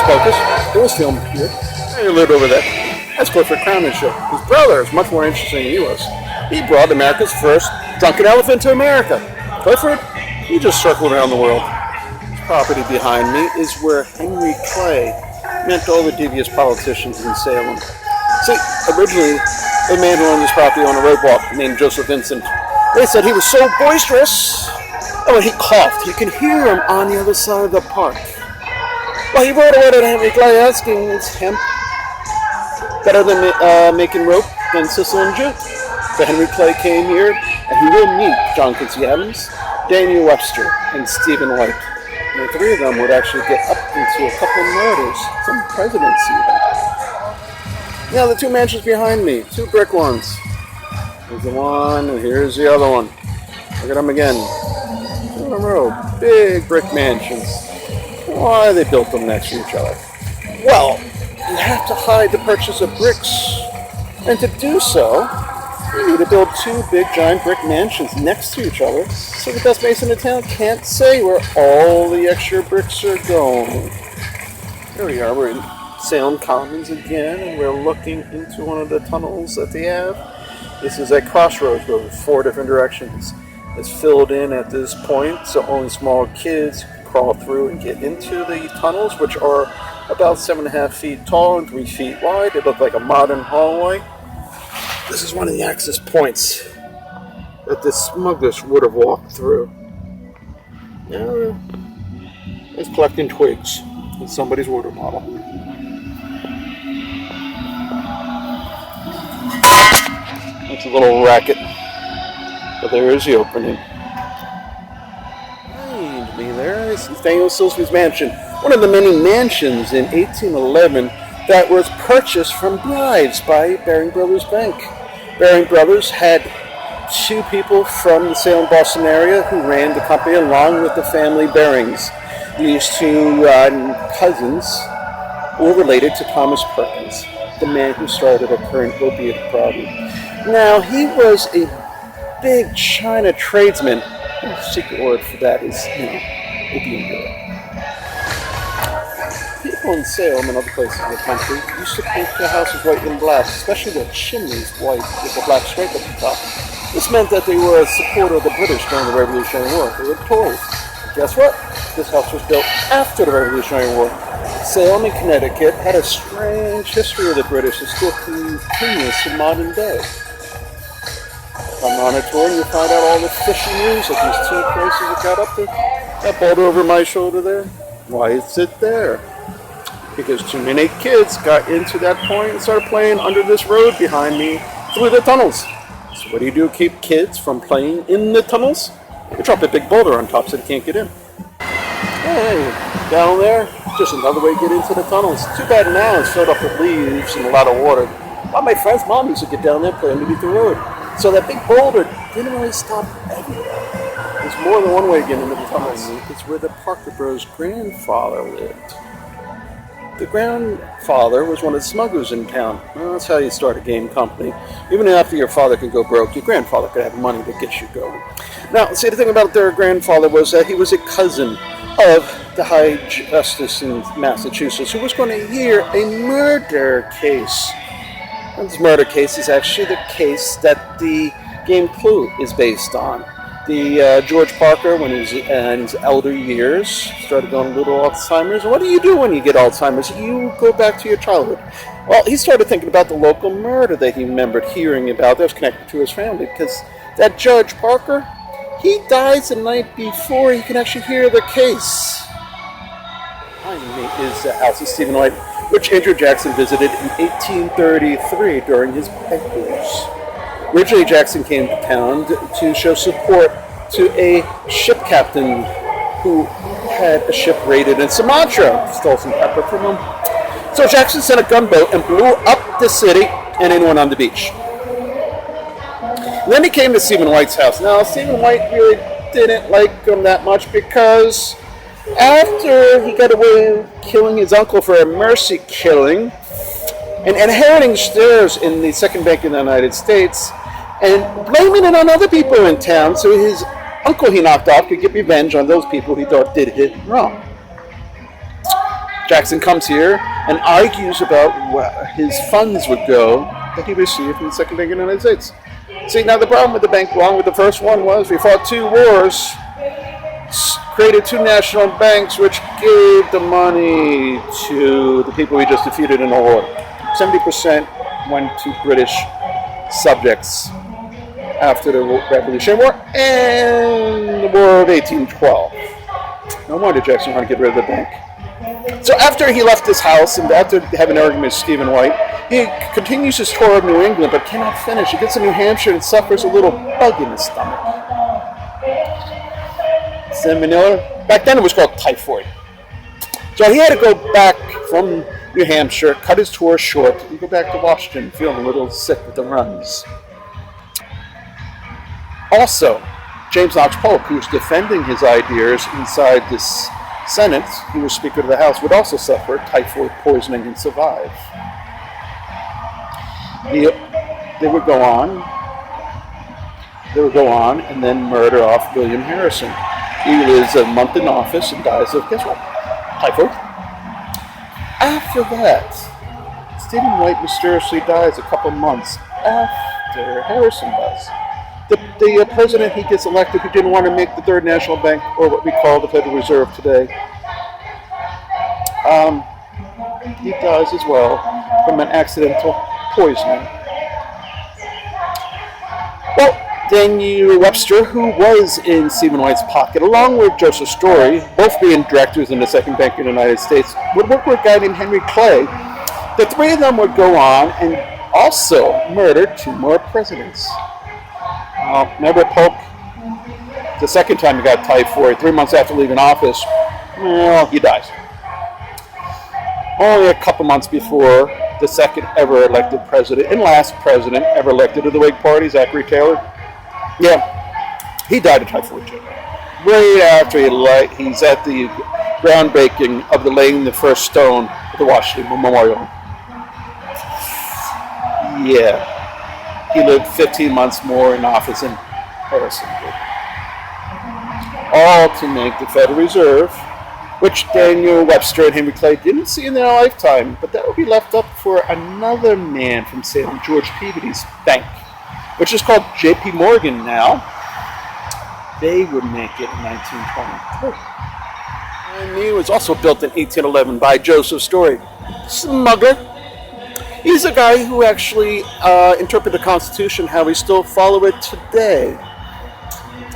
Pocus. It was filmed here. He lived over there. That's Clifford Crown's show. His brother is much more interesting than he was. He brought America's first drunken elephant to America. Clifford, he just circled around the world. This property behind me is where Henry Clay met all the devious politicians in Salem. See, originally, a man who owned this property on a roadwalk named Joseph Vincent. They said he was so boisterous that when he coughed, you could hear him on the other side of the park. Well, he wrote a letter to Henry Clay asking, is hemp better than making rope than Sicily and Jute? So Henry Clay came here, and he will meet John Quincy Adams, Daniel Webster, and Stephen White. And the three of them would actually get up into a couple of murders, some presidents even. Now the two mansions behind me, two brick ones. Here's the one, and here's the other one. Look at them again. Two in a row, big brick mansions. Why they built them next to each other? Well, you have to hide the purchase of bricks, and to do so, you need to build two big giant brick mansions next to each other so the best mason in town can't say where all the extra bricks are going. Here we are, we're in Salem Commons again, and we're looking into one of the tunnels that they have. This is a crossroads with 4 different directions. It's filled in at this point, so only small kids can crawl through and get into the tunnels, which are about 7.5 feet tall and 3 feet wide. They look like a modern hallway. This is one of the access points that the smugglers would have walked through. Now, it's collecting twigs in somebody's water bottle. It's a little racket, but there is the opening. Behind me there is Daniel Silsby's mansion, one of the many mansions in 1811 that was purchased from bribes by Baring Brothers Bank. Baring Brothers had 2 people from the Salem-Boston area who ran the company along with the family Barings. These 2 cousins were related to Thomas Perkins, the man who started a current opiate problem. Now, he was a big China tradesman. The secret word for that is, opium dealer. People in Salem and other places in the country used to paint their houses white and black, especially their chimneys white with a black stripe at the top. This meant that they were a supporter of the British during the Revolutionary War. They were Tories. Guess what? This house was built after the Revolutionary War. Salem in Connecticut had a strange history of the British that still continues to modern day. I'm on a tour and you find out all the fishy news that these 2 places that got up there. That boulder over my shoulder there, why is it there? Because too many kids got into that point and started playing under this road behind me through the tunnels. So what do you do to keep kids from playing in the tunnels? You drop a big boulder on top so they can't get in. Hey, down there, just another way to get into the tunnels. Too bad now it's filled up with leaves and a lot of water. Well, my friend's mom used to get down there and play underneath the road. So that big boulder didn't really stop everywhere. There's more than one way to get into the tunnels. It's where the Parker Bros' grandfather lived. The grandfather was one of the smugglers in town. Well, that's how you start a game company. Even after your father could go broke, your grandfather could have money to get you going. Now, see, the thing about their grandfather was that he was a cousin of the High Justice in Massachusetts who was going to hear a murder case. And this murder case is actually the case that the game Clue is based on. The George Parker, when he was in his elder years, started going a little Alzheimer's. What do you do when you get Alzheimer's? You go back to your childhood. Well, he started thinking about the local murder that he remembered hearing about that was connected to his family, because that Judge Parker, he dies the night before he can actually hear the case. Behind me is the house of Stephen White, which Andrew Jackson visited in 1833 during his pet years. Originally, Jackson came to town to show support to a ship captain who had a ship raided in Sumatra. Stole some pepper from him. So Jackson sent a gunboat and blew up the city and then went on the beach. And then he came to Stephen White's house. Now, Stephen White really didn't like him that much because after he got away with killing his uncle for a mercy killing and inheriting shares in the second bank in the United States and blaming it on other people in town so his uncle he knocked off could get revenge on those people he thought did him wrong. Jackson comes here and argues about where his funds would go that he received from the Second Bank of the United States. See, now the problem with the bank, along with the first one, was we fought 2 wars, created 2 national banks, which gave the money to the people we just defeated in the war. 70% went to British subjects after the Revolutionary War and the War of 1812. No wonder Jackson wanted to get rid of the bank. So after he left his house and after having an argument with Stephen White, he continues his tour of New England but cannot finish. He gets to New Hampshire and suffers a little bug in his stomach. Salmonella. Back then it was called typhoid. So he had to go back from New Hampshire, cut his tour short, and go back to Washington, feeling a little sick with the runs. Also, James Knox Polk, who was defending his ideas inside this Senate, he was Speaker of the House, would also suffer typhoid poisoning and survive. They would go on and then murder off William Harrison. He lives a month in office and dies of, guess what? Typhoid. After that, Stephen White mysteriously dies a couple months after Harrison does. The president he gets elected who didn't want to make the Third National Bank, or what we call the Federal Reserve today, he dies as well from an accidental poisoning. Well, Daniel Webster, who was in Stephen White's pocket, along with Joseph Story, both being directors in the Second Bank of the United States, would work with a guy named Henry Clay. The 3 of them would go on and also murder 2 more presidents. Remember Polk? The second time he got typhoid, 3 months after leaving office, well, he dies. Only a couple months before the second ever elected president and last president ever elected of the Whig Party, Zachary Taylor. Yeah, he died of typhoid too. Right after he's at the groundbreaking of the laying the first stone of the Washington Memorial. Yeah, he lived 15 months more in office than Harrison did. All to make the Federal Reserve, which Daniel Webster and Henry Clay didn't see in their lifetime, but that would be left up for another man from Salem, George Peabody's bank, which is called J.P. Morgan now. They would make it in 1923. And he was also built in 1811 by Joseph Story. Smuggler. He's a guy who actually interpreted the Constitution how we still follow it today.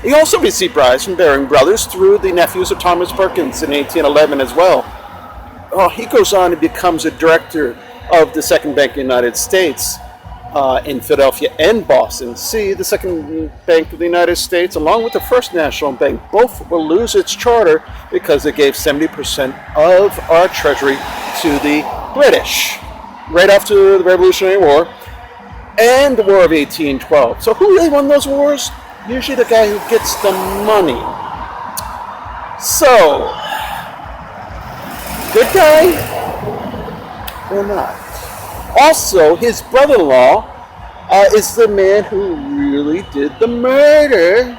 He also received bribes from Baring Brothers through the nephews of Thomas Perkins in 1811 as well. He goes on and becomes a director of the Second Bank of the United States in Philadelphia and Boston. See, the Second Bank of the United States, along with the First National Bank, both will lose its charter because it gave 70% of our treasury to the British right after the Revolutionary War and the War of 1812. So who really won those wars? Usually the guy who gets the money. So, good guy or not? Also, his brother-in-law is the man who really did the murder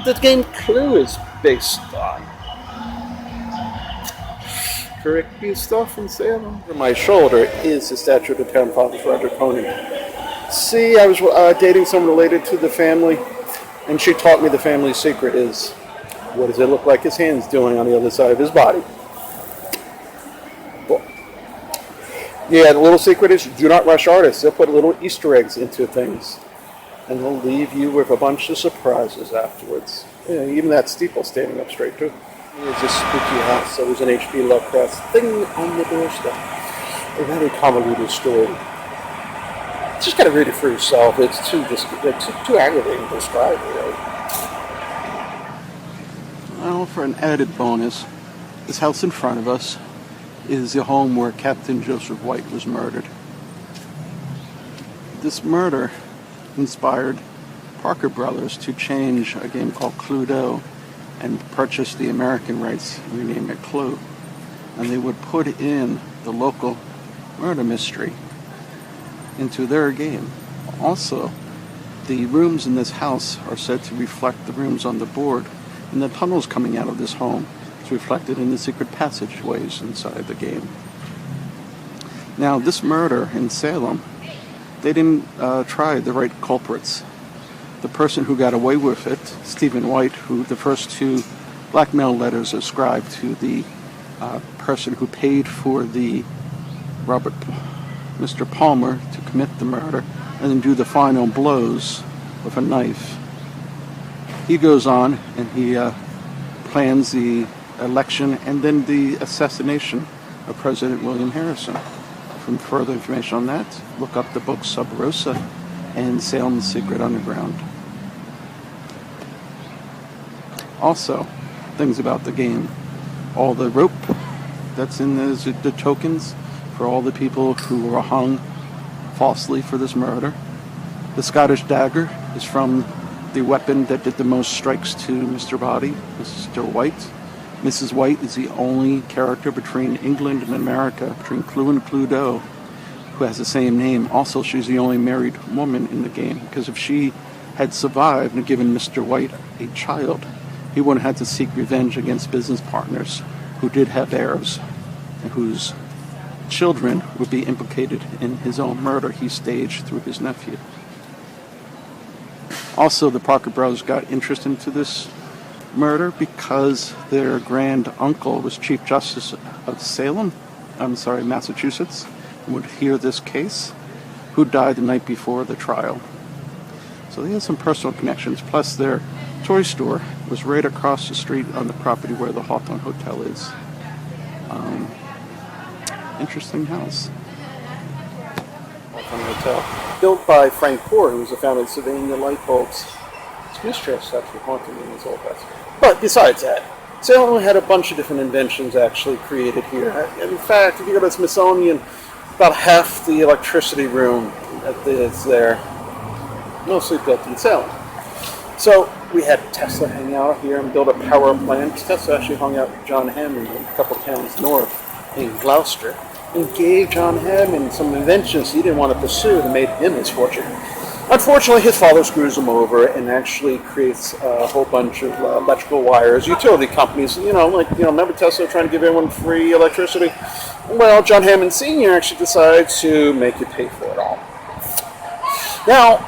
the game Clue is based on. Correct stuff in Salem. Over my shoulder is the statue of the town father, Roger Coney. See, I was dating someone related to the family, and she taught me the family secret is, what does it look like his hand's doing on the other side of his body? Well, yeah, the little secret is, do not rush artists. They'll put little Easter eggs into things, and they'll leave you with a bunch of surprises afterwards. Yeah, even that steeple standing up straight, too. Here's a spooky house. So there's an H.P. Lovecraft thing on the doorstep. A very convoluted story. Just gotta read it for yourself. It's too aggravating to describe, really. Well, for an added bonus, this house in front of us is the home where Captain Joseph White was murdered. This murder inspired Parker Brothers to change a game called Cluedo and purchase the American rights and rename it Clue. And they would put in the local murder mystery into their game. Also, the rooms in this house are said to reflect the rooms on the board and the tunnels coming out of this home It's reflected in the secret passageways inside the game. Now, this murder in Salem, they didn't try the right culprits. The person who got away with it, Stephen White, who the first two blackmail letters ascribed to the person who paid for the Mr. Palmer to commit the murder and then do the final blows with a knife. He goes on and he plans the election and then the assassination of President William Harrison. For further information on that, look up the books Sub Rosa and Salem's Secret Underground. Also, things about the game. All the rope that's in the tokens for all the people who were hung falsely for this murder. The Scottish Dagger is from the weapon that did the most strikes to Mr. Body, Mr. White. Mrs. White is the only character between England and America, between Clue and Cluedo, who has the same name. Also, she's the only married woman in the game, because if she had survived and given Mr. White a child, he wouldn't have had to seek revenge against business partners who did have heirs and whose children would be implicated in his own murder he staged through his nephew. Also, the Parker brothers got interest into this murder because their grand uncle was Chief Justice of Massachusetts, and would hear this case, who died the night before the trial. So they had some personal connections, plus their toy store was right across the street on the property where the Hawthorne Hotel is. Interesting house. Hawthorne Hotel. Built by Frank Poor, who was the founder of Sylvania Light Bulbs. His mistress actually haunted me in his old house. But besides that, Salem had a bunch of different inventions actually created here. In fact, if you go to Smithsonian, about half the electricity room that is there, mostly built in Salem. So we had Tesla hang out here and build a power plant. Tesla actually hung out with John Hammond a couple towns north in Gloucester and gave John Hammond some inventions he didn't want to pursue that made him his fortune. Unfortunately, his father screws him over and actually creates a whole bunch of electrical wires. Utility companies, remember Tesla trying to give everyone free electricity? Well, John Hammond Sr. actually decides to make you pay for it all. Now,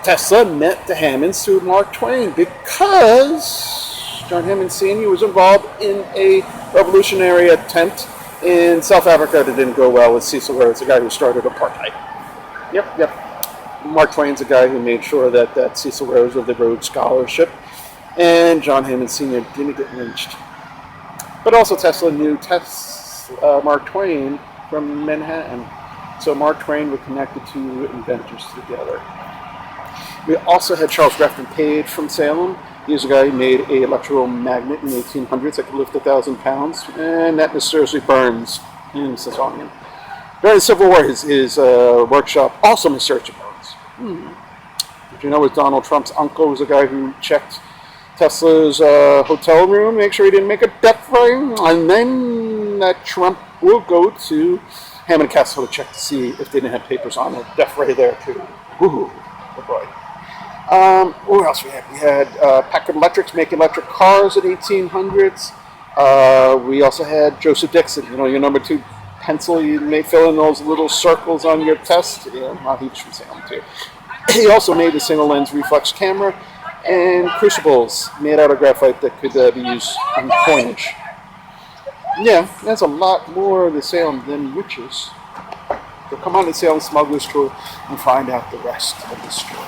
Tesla met the Hammonds through Mark Twain because John Hammond Sr. was involved in a revolutionary attempt in South Africa that didn't go well with Cecil Rhodes, the guy who started apartheid. Yep. Mark Twain's the guy who made sure that Cecil Rhodes of the Rhodes Scholarship and John Hammond Sr. didn't get lynched. But also Tesla knew Mark Twain from Manhattan. So Mark Twain were connected to inventors together. We also had Charles Grafton Page from Salem. He was a guy who made an electromagnet in the 1800s that could lift 1,000 pounds, and that mysteriously burns in Smithsonian. During the Civil War, his workshop also mysteriously burns. Did you know it was Donald Trump's uncle was the guy who checked Tesla's hotel room, make sure he didn't make a death ray, and then that Trump will go to Hammond Castle to check to see if they didn't have papers on a death ray there too. Woohoo! Oh boy. What else we had? We had Packard Electrics making electric cars in the 1800s. We also had Joseph Dixon, your number 2 pencil. You may fill in those little circles on your test. He was from Salem too. He also made the single lens reflex camera and crucibles made out of graphite that could be used in coinage. Yeah, that's a lot more of the Salem than witches. So come on the Salem Smugglers tour and find out the rest of the story.